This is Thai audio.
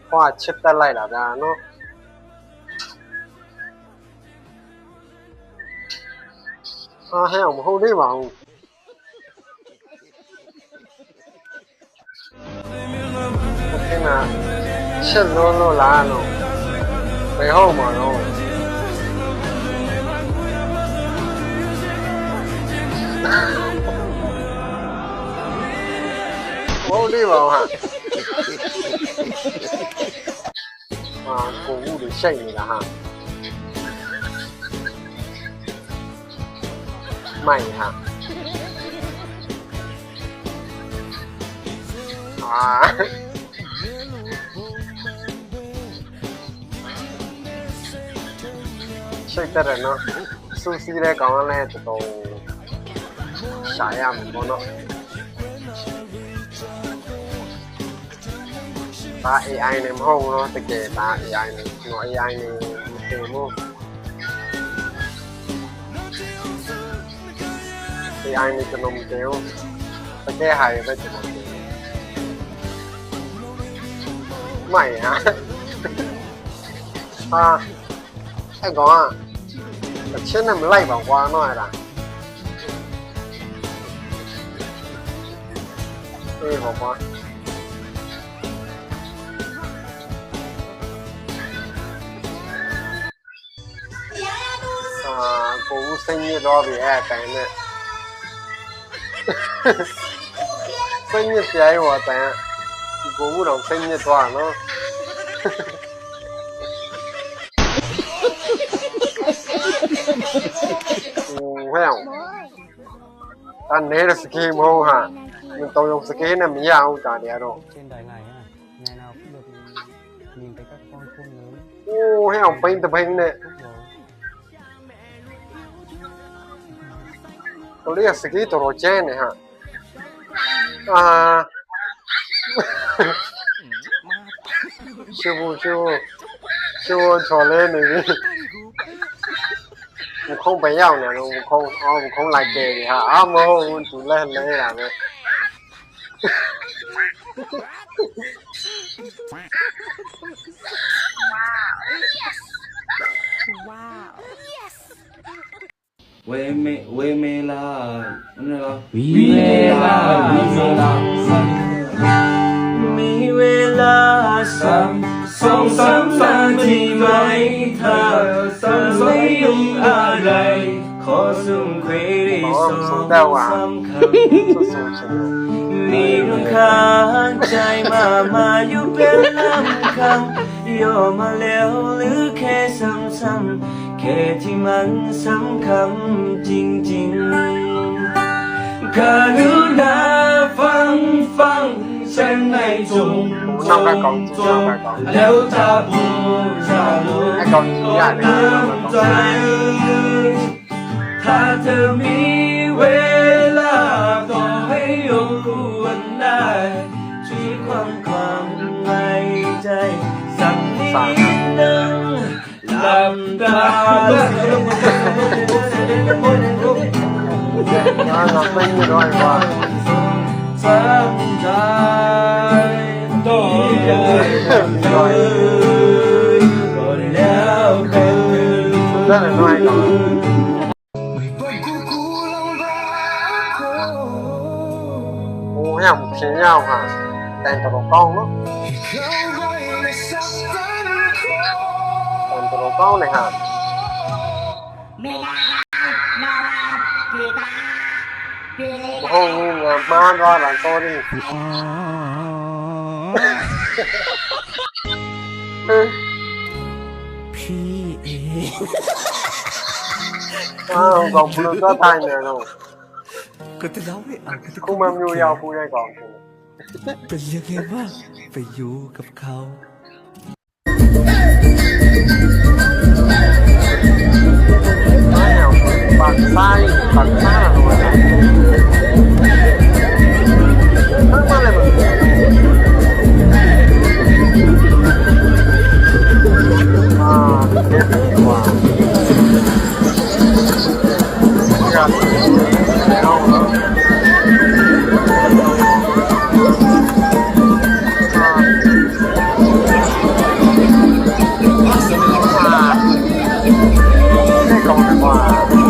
พ่อชิดอะไรล่ะจ้าเนาะให้ออกมาพูดได้บ้างโอเคนะชิดโลล้านเนาะไปห้องมาเนาะโอ้ดีบ้างฮะ购物的剩你了哈，卖哈，剩得人呢，熟悉的讲完嘞，这都啥样不呢？ta AI ในห้องเนาะแต่เกตา AI ในหน่วย AI ในเกมAI ในจะนมเกลแต่แก้หายไปจะนมเกลไม่ฮะไอ้ก่อนแต่เช่นนั้นมันไล่บอกว่าน้อยละบอกว่าကိုဦးစိတ်ညစ်တော့ပြီအဲ့အတိုင်းနဲ့စိတ်ညစ်ပြိုင်ဟောတန်ကိုဦးတော့စိတ်ညစ်သွားနော်ဟဲ့တန်နေတဲ့စကီမဟုတ်ဟာมันต้อง用สกีเนี่ยไม่ยากตาเดียวหรอกเช่นใดไงอ่ะไงเราพูดแบบยิงไปก็ต้องพุ่งเลยโอ้ให้เอาไปแต่เพลงเนี่ยตัวเรียกสกีตัวโรเจนเนี่ยฮะชิวชอเล่หนึ่งมันคงไปยาวเนี่ยมันคงลายเกย์ฮะโมมันถูเล่นเลยล่ะเนี่ยว้าว เวเมลาอะไรล่ะวิเวลามีเวลาสองสามนาทีไหมเธอไม่ยุ่งอะไรขอสุ่มคุยได้สองสามคำมีรำคาญใจมาอยู่เป็นลำคำย่อมาแล้วหรือแค่ซ้ำๆแค่ที่มันสำคัญจริงๆกรุณาฟังฉันให้จงแล้วจะพูดจะรู้ใจถ้าเธอมีเวลาก็ให้ยกวันได้ช่วยความในใจสักนิดนึงลำตาไม่มีรอยว่าจำใจต้องเลยก็แล้วกันได้หน่อยก่อนโอ้ยผมเขียนยาวค่ะแต่งตัวกล้องเนาะแต่งตัวกล้องเลยค่ะโอ้โหมาก็หลังโตดิพี่เอกองพูดก็ทายเนี่ยเนาะก็จะเล่าให้อ่านกูมันอยู่ยาวพูดได้ก่อนเป็นยังไงบ้างไปอยู่กับเขาปากซ้ายปากหน้าเลยทั้งมาเลยมันเก็บดีกว่าครับเอาเนาะ这搞什么？